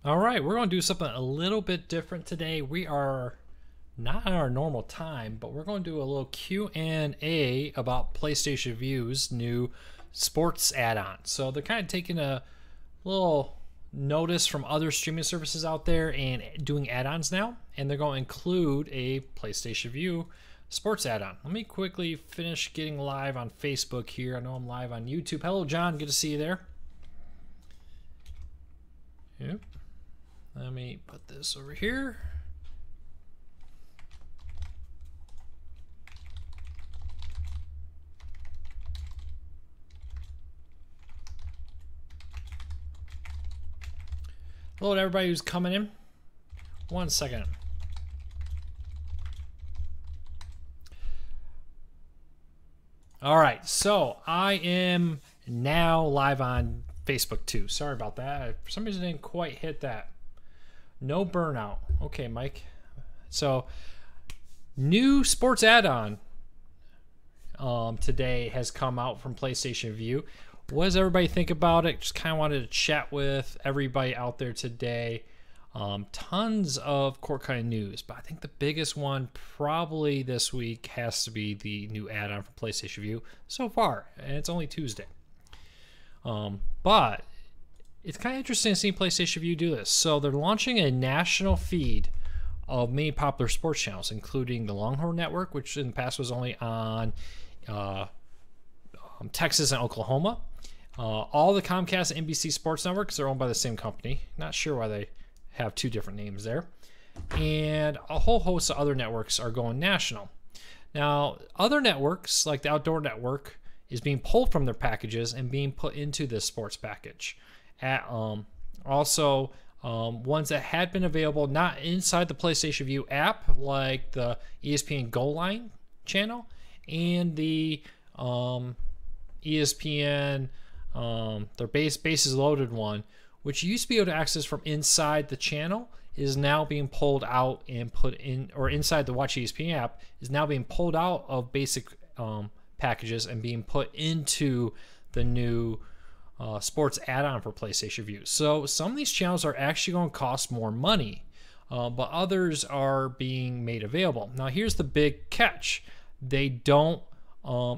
All right, we're going to do something a little bit different today. We are not on our normal time, but we're going to do a little Q&A about PlayStation View's new sports add-on. So they're kind of taking a little notice from other streaming services out there and doing add-ons now, and they're going to include a PlayStation View sports add-on. Let me quickly finish getting live on Facebook here. I know I'm live on YouTube. Hello, John. Good to see you there. Yep. Let me put this over here. Hello to everybody who's coming in. 1 second. All right, so I am now live on Facebook too. Sorry about that. For some reason, I didn't quite hit that. No burnout. Okay, Mike. So, new sports add-on today has come out from PlayStation View. What does everybody think about it? Just kind of wanted to chat with everybody out there today. Tons of court-cutting news, but I think the biggest one probably this week has to be the new add-on for PlayStation View so far, and it's only Tuesday. But it's kind of interesting to see PlayStation View do this. So they're launching a national feed of many popular sports channels, including the Longhorn Network, which in the past was only on Texas and Oklahoma. All the Comcast and NBC sports networks are owned by the same company. Not sure why they have two different names there. And a whole host of other networks are going national. Now, other networks, like the Outdoor Network, is being pulled from their packages and being put into this sports package. Also, ones that had been available not inside the PlayStation View app, like the ESPN Goal Line channel and the ESPN their bases loaded one, which you used to be able to access from inside the channel, is now being pulled out and put in, or inside the Watch ESPN app is now being pulled out of basic packages and being put into the new sports add-on for PlayStation View. So some of these channels are actually going to cost more money, but others are being made available. Now here's the big catch. They don't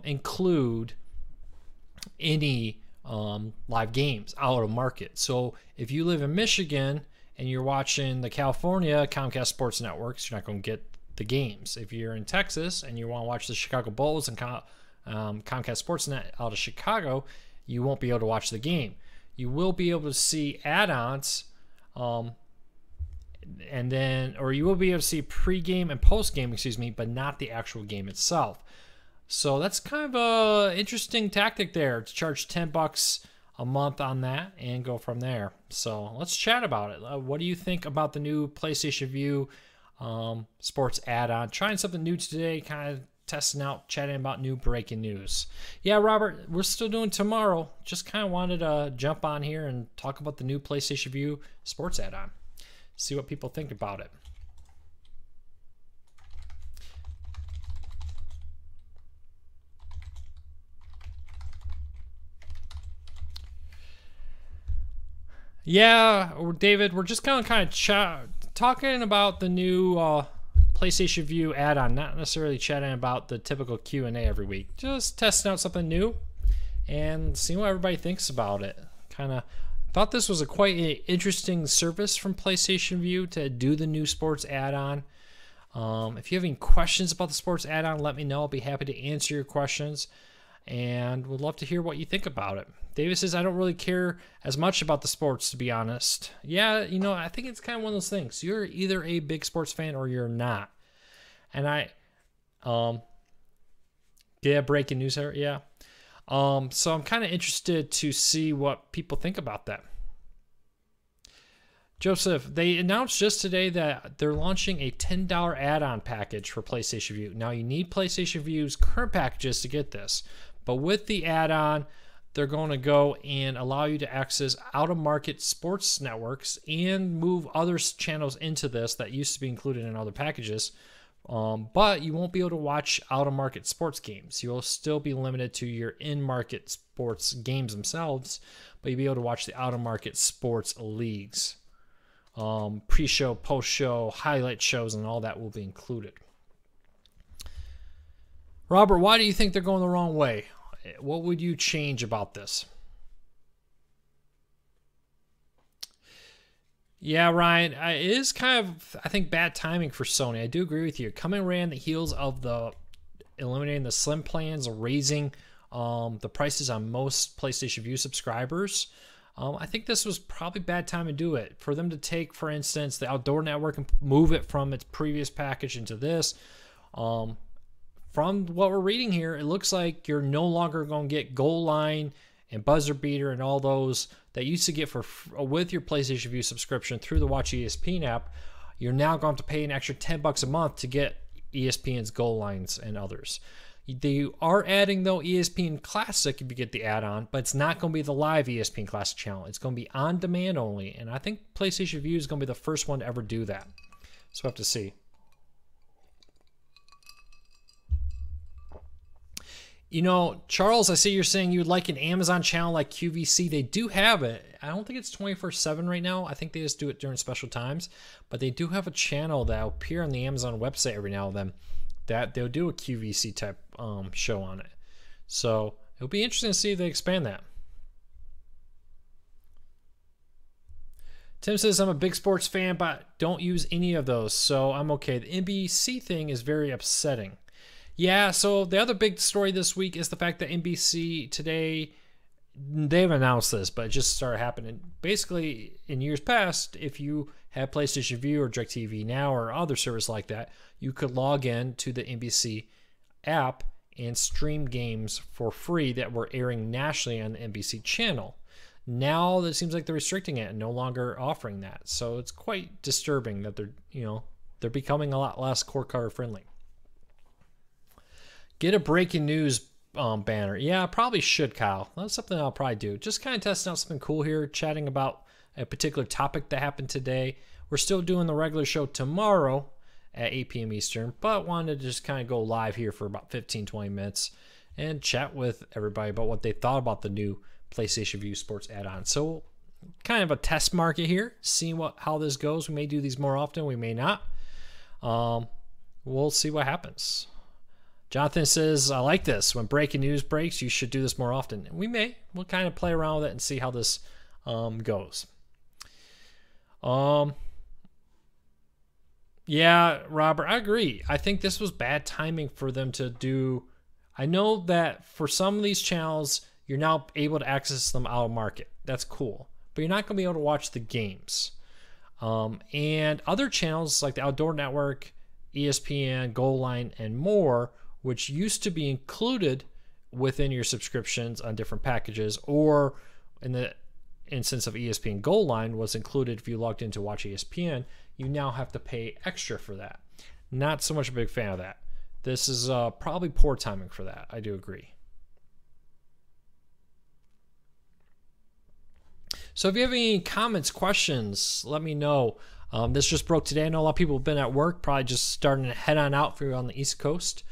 include any live games out of market. So if you live in Michigan and you're watching the California Comcast Sports Networks, you're not going to get the games. If you're in Texas and you want to watch the Chicago Bulls and Comcast Sportsnet out of Chicago, you won't be able to watch the game. You will be able to see add-ons, and then, or you will be able to see pre-game and post-game, but not the actual game itself. So that's kind of a interesting tactic there, to charge $10 a month on that and go from there. So let's chat about it. What do you think about the new PlayStation View sports add-on? Trying something new today, kind of testing out, chatting about new breaking news. Yeah, Robert, we're still doing tomorrow. Just kind of wanted to jump on here and talk about the new PlayStation View sports add-on. See what people think about it. Yeah, David, we're just kind of talking about the new PlayStation View add-on, not necessarily chatting about the typical Q&A every week. Just testing out something new and seeing what everybody thinks about it. Kind of thought this was a quite interesting service from PlayStation View to do the new sports add-on. If you have any questions about the sports add-on, let me know. I'll be happy to answer your questions and would love to hear what you think about it. David says, I don't really care as much about the sports, to be honest. Yeah, you know, I think it's kind of one of those things. You're either a big sports fan or you're not. And yeah, breaking news here, yeah. So I'm kind of interested to see what people think about that. Joseph, they announced just today that they're launching a $10 add-on package for PlayStation View. Now, you need PlayStation View's current packages to get this. But with the add-on, they're going to go and allow you to access out-of-market sports networks and move other channels into this that used to be included in other packages. But you won't be able to watch out-of-market sports games. You'll still be limited to your in-market sports games themselves, but you'll be able to watch the out-of-market sports leagues. pre-show, post-show, highlight shows, and all that will be included. Robert, why do you think they're going the wrong way? What would you change about this? Yeah, Ryan, it is kind of, I think, bad timing for Sony. I do agree with you. Coming around the heels of the eliminating the slim plans, raising the prices on most PlayStation Vue subscribers. I think this was probably bad time to do it. For them to take, for instance, the Outdoor Network and move it from its previous package into this. From what we're reading here, it looks like you're no longer going to get Goal Line and Buzzer Beater and all those that you used to get with your PlayStation Vue subscription through the Watch ESPN app. You're now going to have to pay an extra $10 a month to get ESPN's Goal Lines and others. They are adding, though, ESPN Classic if you get the add-on, but it's not going to be the live ESPN Classic channel. It's going to be on demand only, and I think PlayStation Vue is going to be the first one to ever do that. So we'll have to see. You know, Charles, I see you're saying you would like an Amazon channel like QVC. They do have it. I don't think it's 24/7 right now. I think they just do it during special times. But they do have a channel that will appear on the Amazon website every now and then that they'll do a QVC type show on it. So it'll be interesting to see if they expand that. Tim says, I'm a big sports fan, but don't use any of those, so I'm okay. The NBC thing is very upsetting. Yeah, so the other big story this week is the fact that NBC today, they've announced this, but it just started happening. Basically, in years past, if you had PlayStation Vue or DirecTV Now or other service like that, you could log in to the NBC app and stream games for free that were airing nationally on the NBC channel. Now it seems like they're restricting it and no longer offering that. So it's quite disturbing that they're becoming a lot less cord cutter friendly. Get a breaking news banner. Yeah, I probably should, Kyle. That's something I'll probably do. Just kind of testing out something cool here, chatting about a particular topic that happened today. We're still doing the regular show tomorrow at 8 p.m. Eastern, but wanted to just kind of go live here for about 15-20 minutes and chat with everybody about what they thought about the new PlayStation Vue Sports add-on. So kind of a test market here, seeing how this goes. We may do these more often, we may not. We'll see what happens. Jonathan says, I like this. When breaking news breaks, you should do this more often. And we may. We'll kind of play around with it and see how this goes. Yeah, Robert, I agree. I think this was bad timing for them to do. I know that for some of these channels, you're now able to access them out of market. That's cool. But you're not going to be able to watch the games. And other channels like the Outdoor Network, ESPN, Goal Line, and more, which used to be included within your subscriptions on different packages, or in the instance of ESPN Goal Line was included if you logged into Watch ESPN, you now have to pay extra for that. Not so much a big fan of that. This is probably poor timing for that. I do agree. So if you have any comments, questions, let me know. This just broke today. I know a lot of people have been at work, probably just starting to head on out if you're on the East Coast.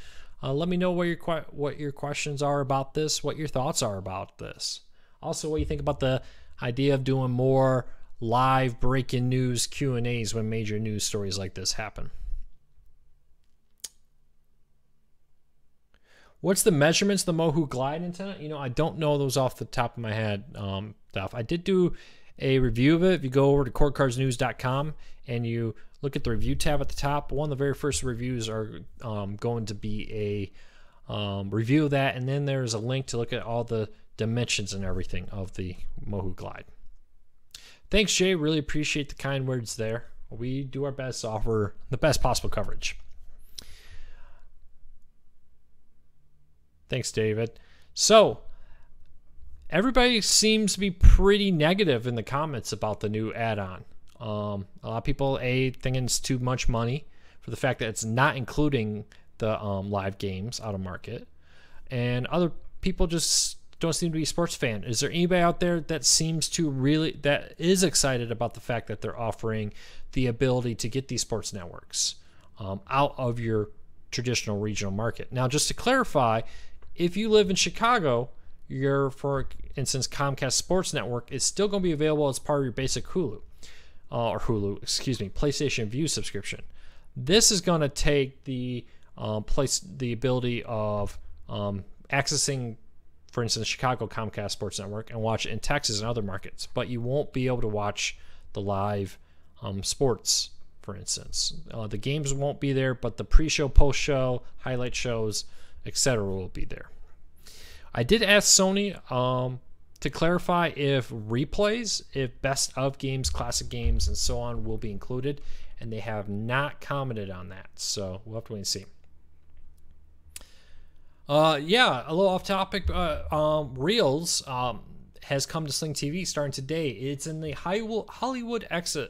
Let me know what your questions are about this, what your thoughts are about this. Also, what you think about the idea of doing more live breaking news Q&As when major news stories like this happen. What's the measurements of the Mohu Glide antenna? You know, I don't know those off the top of my head. Stuff. I did do a review of it. If you go over to cordcardsnews.com and you look at the review tab at the top, one of the very first reviews are going to be a review of that, and then there's a link to look at all the dimensions and everything of the Mohu Glide. Thanks, Jay. Really appreciate the kind words there. We do our best to offer the best possible coverage. Thanks, David. So, everybody seems to be pretty negative in the comments about the new add-on. A lot of people, thinking it's too much money for the fact that it's not including the live games out of market. And other people just don't seem to be a sports fan. Is there anybody out there that that is excited about the fact that they're offering the ability to get these sports networks out of your traditional regional market? Now, just to clarify, if you live in Chicago, for instance, Comcast Sports Network is still going to be available as part of your basic Hulu. or Hulu, excuse me, PlayStation View subscription. This is going to take the the ability of accessing, for instance, Chicago Comcast Sports Network and watch it in Texas and other markets, but you won't be able to watch the live sports, for instance. The games won't be there, but the pre-show, post-show, highlight shows, etc. will be there. I did ask Sony to clarify if replays, if best of games, classic games, and so on will be included, and they have not commented on that, so we'll have to wait and see. Yeah, a little off topic. Reels has come to Sling TV starting today. It's in the Hollywood Extra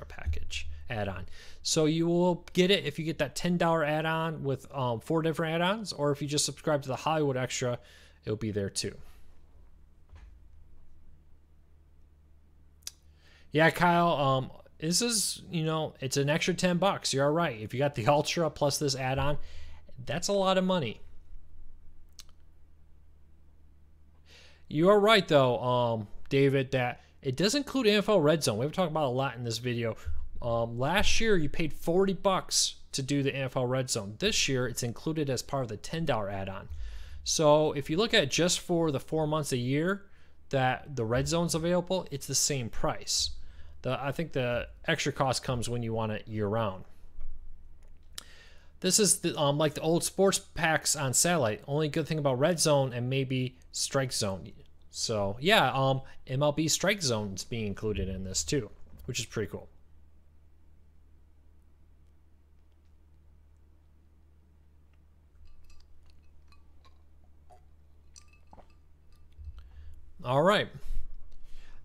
package add-on. So you will get it if you get that $10 add-on with 4 different add-ons, or if you just subscribe to the Hollywood Extra, it'll be there too. Yeah, Kyle, this is, it's an extra $10. You're all right. If you got the Ultra plus this add-on, that's a lot of money. You are right, though, David, that it does include NFL Red Zone. We've talked about it a lot in this video. Last year, you paid $40 to do the NFL Red Zone. This year, it's included as part of the $10 add-on. So if you look at just for the 4 months a year that the Red Zone's available, it's the same price. I think the extra cost comes when you want it year-round. This is like the old sports packs on satellite. Only good thing about Red Zone and maybe Strike Zone. So yeah, MLB Strike Zone is being included in this too, which is pretty cool. All right.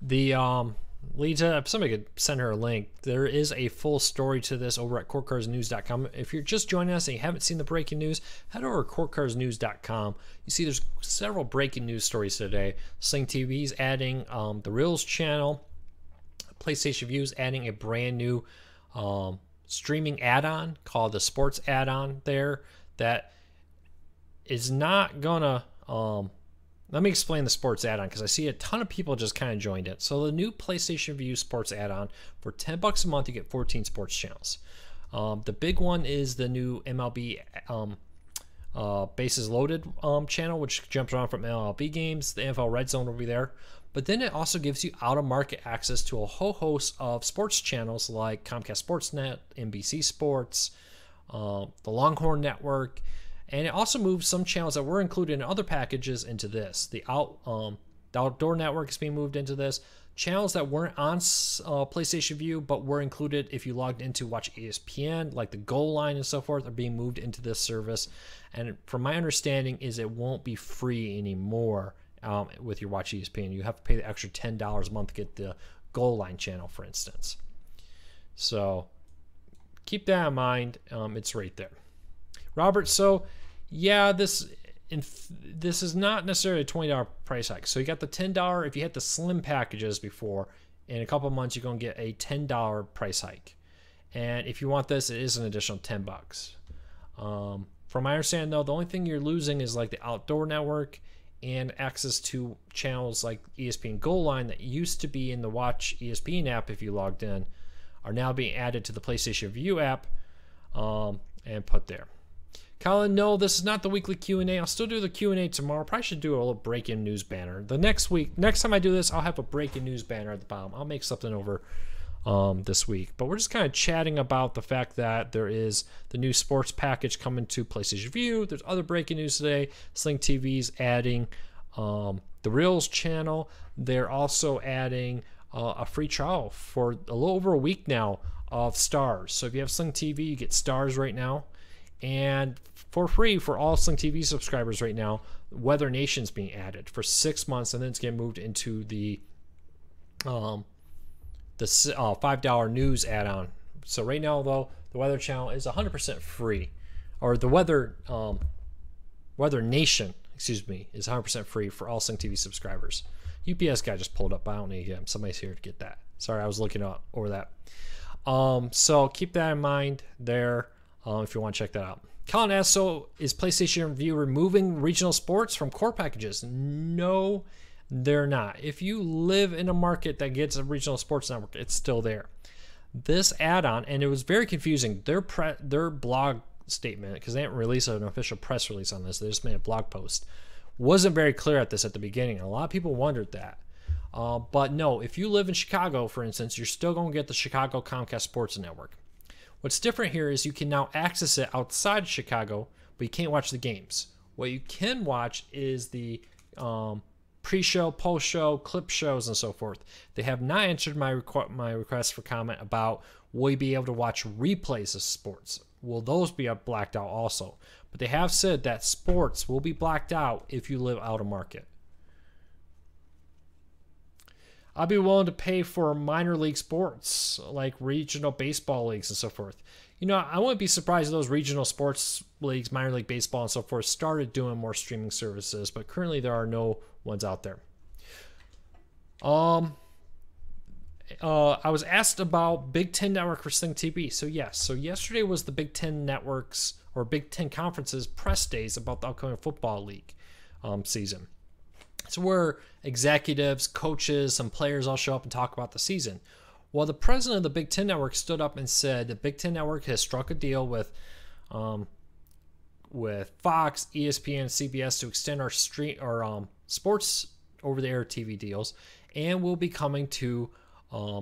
The Lita, if somebody could send her a link, there is a full story to this over at courtcarsnews.com. If you're just joining us and you haven't seen the breaking news, head over to courtcarsnews.com. You see there's several breaking news stories today. Sling TV's adding the Reels channel. PlayStation View's adding a brand new streaming add-on called the Sports add-on there that is not gonna let me explain the Sports add-on because I see a ton of people just kind of joined it. So the new PlayStation View Sports add-on, for $10 a month, you get 14 sports channels. The big one is the new MLB Bases Loaded channel, which jumps around from MLB games. The NFL Red Zone will be there. But then it also gives you out-of-market access to a whole host of sports channels like Comcast Sportsnet, NBC Sports, the Longhorn Network. And it also moves some channels that were included in other packages into this. The Outdoor Network is being moved into this. Channels that weren't on PlayStation View but were included if you logged in to watch ESPN, like the Goal Line and so forth, are being moved into this service. And from my understanding is it won't be free anymore with your Watch ESPN. You have to pay the extra $10 a month to get the Goal Line channel, for instance. So keep that in mind. It's right there. Robert, so yeah, this is not necessarily a $20 price hike. So you got the $10 if you had the slim packages before. In a couple of months, you're going to get a $10 price hike. And if you want this, it is an additional $10. From my understanding, though, the only thing you're losing is like the Outdoor Network and access to channels like ESPN Goal Line that used to be in the Watch ESPN app if you logged in, are now being added to the PlayStation View app and put there. Colin, no, this is not the weekly Q&A. I'll still do the Q&A tomorrow. Probably should do a little breaking news banner. The next time I do this, I'll have a breaking news banner at the bottom. I'll make something over this week. But we're just kind of chatting about the fact that there is the new sports package coming to PlayStation View. There's other breaking news today. Sling TV's adding the Reels channel. They're also adding a free trial for a little over a week now of Stars. So if you have Sling TV, you get Stars right now. And for free for all Sling TV subscribers right now, Weather Nation's being added for 6 months, and then it's getting moved into the $5 news add-on. So right now, though, the Weather Channel is 100% free, or the Weather Nation, excuse me, is 100% free for all Sling TV subscribers. UPS guy just pulled up. I don't need him. Somebody's here to get that. Sorry, I was looking over that. So keep that in mind there. If you want to check that out. Colin asks, so is PlayStation View removing regional sports from core packages? No, They're not. If you live in a market that gets a regional sports network, it's still there. This add-on, and it was very confusing, their blog statement, because they didn't release an official press release on this, they just made a blog post, wasn't very clear at this at the beginning. A lot of people wondered that. But no, if you live in Chicago, for instance, you're still going to get the Chicago Comcast Sports Network. What's different here is you can now access it outside Chicago, but you can't watch the games. What you can watch is the pre-show, post-show, clip shows, and so forth. They have not answered my request for comment about will you be able to watch replays of sports. Will those be blacked out also? But they have said that sports will be blacked out if you live out of market. I'd be willing to pay for minor league sports like regional baseball leagues and so forth. You know, I wouldn't be surprised if those regional sports leagues, minor league baseball and so forth, started doing more streaming services, but currently there are no ones out there. I was asked about Big Ten Network for Sling TV. So yes, so yesterday was the Big Ten Networks or Big Ten Conference's press days about the upcoming football league season. It's where executives, coaches, and players all show up and talk about the season. Well, the president of the Big Ten Network stood up and said the Big Ten Network has struck a deal with Fox, ESPN, and CBS to extend our sports over-the-air TV deals, and will be coming to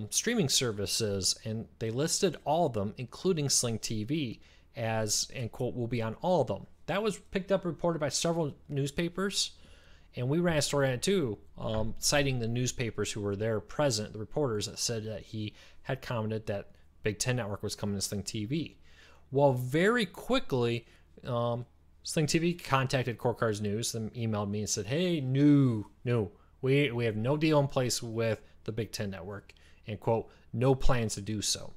streaming services. And they listed all of them, including Sling TV, as, and quote, will be on all of them. That was picked up and reported by several newspapers. And we ran a story on it too, citing the newspapers who were there present, the reporters that said that he had commented that Big Ten Network was coming to Sling TV. Well, very quickly, Sling TV contacted Court Cards News and emailed me and said, hey, no, we have no deal in place with the Big Ten Network, and quote, no plans to do so.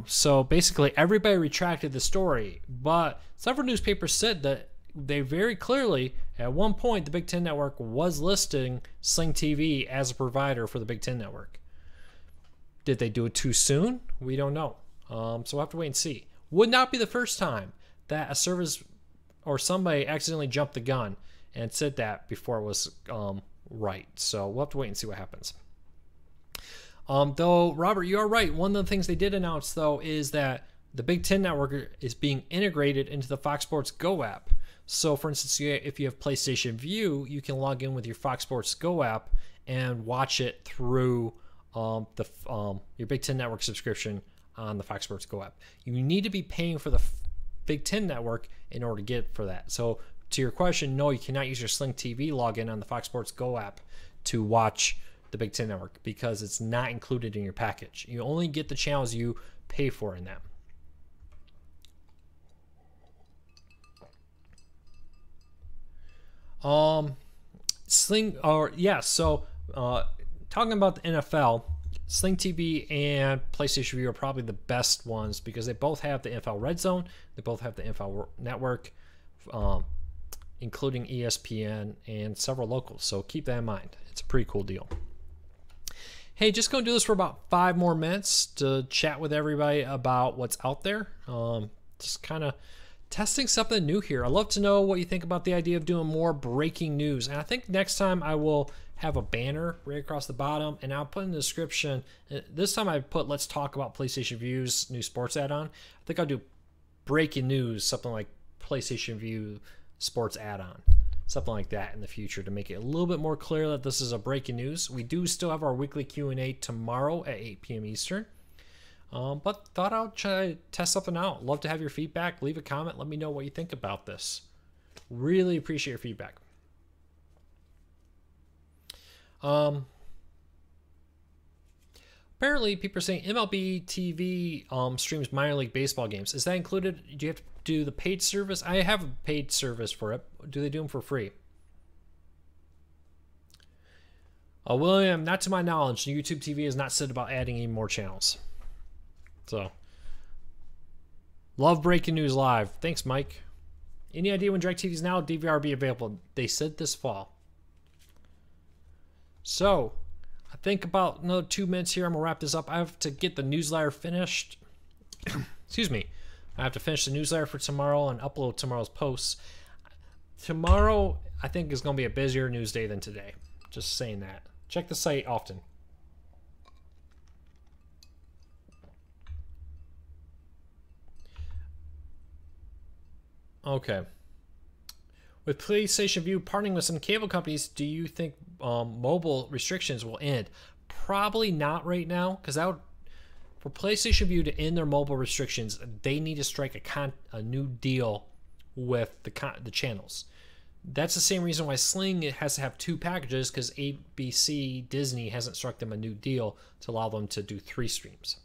So basically, everybody retracted the story, but several newspapers said that they very clearly, at one point, the Big Ten Network was listing Sling TV as a provider for the Big Ten Network. Did they do it too soon? We don't know. So we'll have to wait and see. Would not be the first time that a service or somebody accidentally jumped the gun and said that before it was right. So we'll have to wait and see what happens. Though, Robert, you are right. One of the things they did announce, though, is that the Big Ten Network is being integrated into the Fox Sports Go app. So, for instance, if you have PlayStation View, you can log in with your Fox Sports Go app and watch it through your Big Ten Network subscription on the Fox Sports Go app. You need to be paying for the Big Ten Network in order to get for that. So, to your question, no, you cannot use your Sling TV login on the Fox Sports Go app to watch the Big Ten Network because it's not included in your package. You only get the channels you pay for in that. Talking about the NFL, Sling TV and PlayStation View are probably the best ones because they both have the NFL Red Zone, they both have the NFL Network, including ESPN and several locals. So keep that in mind. It's a pretty cool deal. Hey, just going to do this for about 5 more minutes to chat with everybody about what's out there. Just kind of testing something new here. I'd love to know what you think about the idea of doing more breaking news. And I think next time I will have a banner right across the bottom, and I'll put in the description. This time I put, let's talk about PlayStation View's new sports add-on. I think I'll do breaking news, something like PlayStation View sports add-on. Something like that in the future to make it a little bit more clear that this is a breaking news. We do still have our weekly Q&A tomorrow at 8 p.m. Eastern. But thought I'll try to test something out. Love to have your feedback. Leave a comment. Let me know what you think about this. Really appreciate your feedback. Apparently, people are saying MLB TV streams minor league baseball games. Is that included? Do you have to do the paid service? I have a paid service for it. Do they do them for free? William, not to my knowledge, YouTube TV has not said about adding any more channels. So, love breaking news live. Thanks, Mike. Any idea when DirecTV is now DVR will be available? They said this fall. So, I think about another 2 minutes here. I'm going to wrap this up. I have to get the newsletter finished. Excuse me. I have to finish the newsletter for tomorrow and upload tomorrow's posts. Tomorrow, I think, is going to be a busier news day than today. Just saying that. Check the site often. Okay. With PlayStation Vue partnering with some cable companies, do you think mobile restrictions will end? Probably not right now, because for PlayStation Vue to end their mobile restrictions, they need to strike a new deal with the channels. That's the same reason why Sling has to have 2 packages, because ABC Disney hasn't struck them a new deal to allow them to do 3 streams.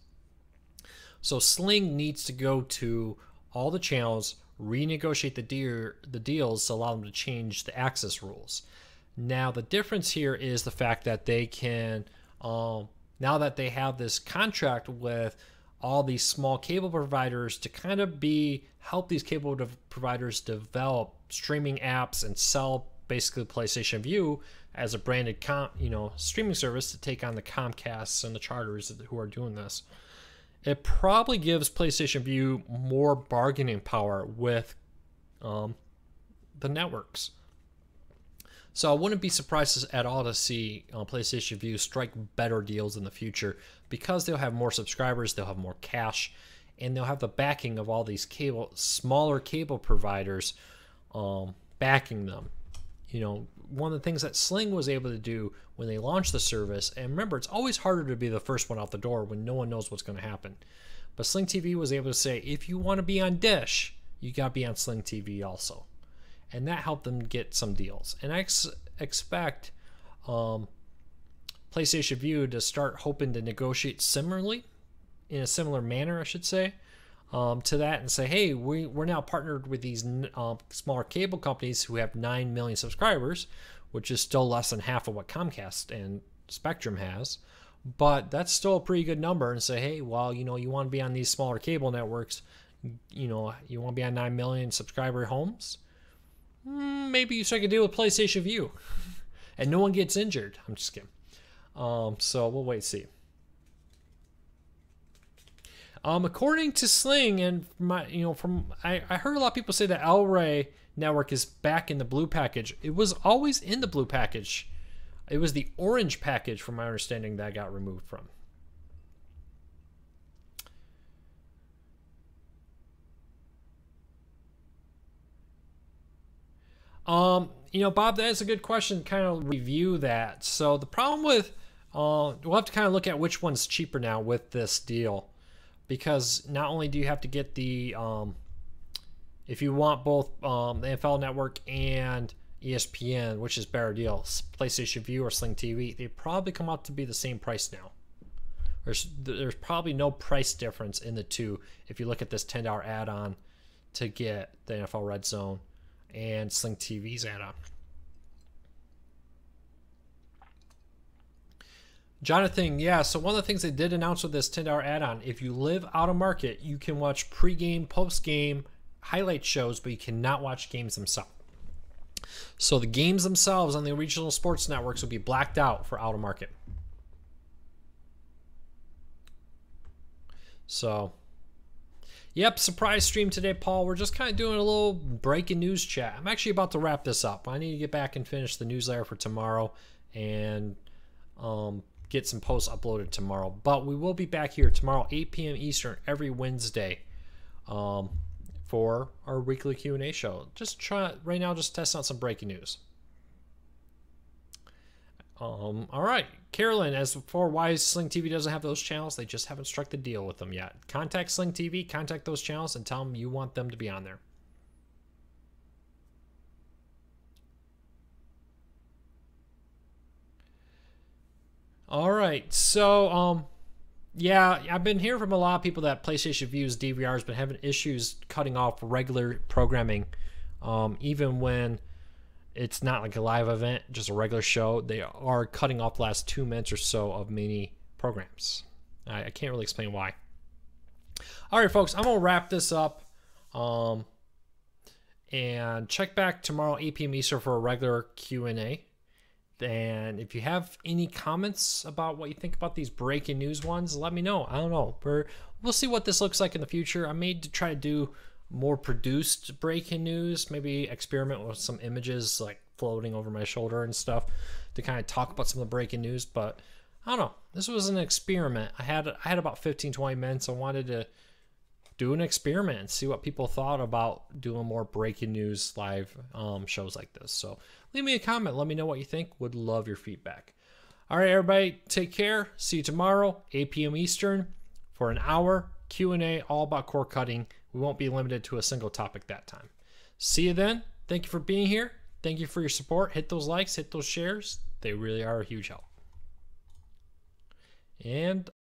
So Sling needs to go to all the channels, renegotiate the deals to allow them to change the access rules. Now the difference here is the fact that they can, now that they have this contract with all these small cable providers to kind of help these cable providers develop streaming apps and sell basically PlayStation Vue as a branded streaming service to take on the Comcasts and the Charters who are doing this. It probably gives PlayStation Vue more bargaining power with the networks. So I wouldn't be surprised at all to see PlayStation Vue strike better deals in the future, because they'll have more subscribers, they'll have more cash, and they'll have the backing of all these smaller cable providers backing them. One of the things that Sling was able to do when they launched the service, and remember, it's always harder to be the first one out the door when no one knows what's going to happen. But Sling TV was able to say, if you want to be on Dish, you got to be on Sling TV also. And that helped them get some deals. And I expect PlayStation Vue to start hoping to negotiate similarly, in a similar manner, I should say, to that, and say, hey, we're now partnered with these smaller cable companies who have 9 million subscribers, which is still less than half of what Comcast and Spectrum has. But that's still a pretty good number, and say, hey, well, you want to be on these smaller cable networks, you want to be on 9 million subscriber homes, maybe you strike a deal with PlayStation Vue and no one gets injured. I'm just kidding. So we'll wait and see. According to Sling, and I heard a lot of people say that El-Ray network is back in the blue package. It was always in the blue package. It was the orange package, from my understanding, that got removed from. Bob, that is a good question. Kind of review that. So the problem with, we'll have to kind of look at which one's cheaper now with this deal, because not only do you have to get the, if you want both the NFL Network and ESPN, which is better deal, PlayStation Vue or Sling TV, they probably come out to be the same price now. There's probably no price difference in the two if you look at this $10 add-on to get the NFL Red Zone and Sling TV's add-on. Jonathan, yeah, so one of the things they did announce with this $10 add-on, if you live out of market, you can watch pre-game, post-game highlight shows, but you cannot watch games themselves. So the games themselves on the regional sports networks will be blacked out for out of market. So, yep, surprise stream today, Paul. We're just kind of doing a little breaking news chat. I'm actually about to wrap this up. I need to get back and finish the newsletter for tomorrow and get some posts uploaded tomorrow. But we will be back here tomorrow, 8 p.m. Eastern, every Wednesday, for our weekly Q&A show. Right now, just testing out some breaking news. All right, Carolyn, as for why Sling TV doesn't have those channels, they just haven't struck the deal with them yet. Contact Sling TV, contact those channels, and tell them you want them to be on there. All right, so yeah, I've been hearing from a lot of people that PlayStation Vue's DVR has been having issues cutting off regular programming, even when it's not like a live event, just a regular show. They are cutting off the last 2 minutes or so of many programs. I can't really explain why. All right, folks, I'm going to wrap this up. And check back tomorrow, 8 p.m. Eastern, for a regular Q&A. And if you have any comments about what you think about these breaking news ones, let me know. I don't know. We'll see what this looks like in the future. I may try to do more produced breaking news, maybe experiment with some images like floating over my shoulder and stuff to kind of talk about some of the breaking news. But I don't know. This was an experiment. I had about 15, 20 minutes. I wanted to do an experiment and see what people thought about doing more breaking news live shows like this. So leave me a comment. Let me know what you think. Would love your feedback. All right, everybody, take care. See you tomorrow, 8 p.m. Eastern, for an hour Q&A all about cord cutting. We won't be limited to a single topic that time. See you then. Thank you for being here. Thank you for your support. Hit those likes, hit those shares. They really are a huge help. And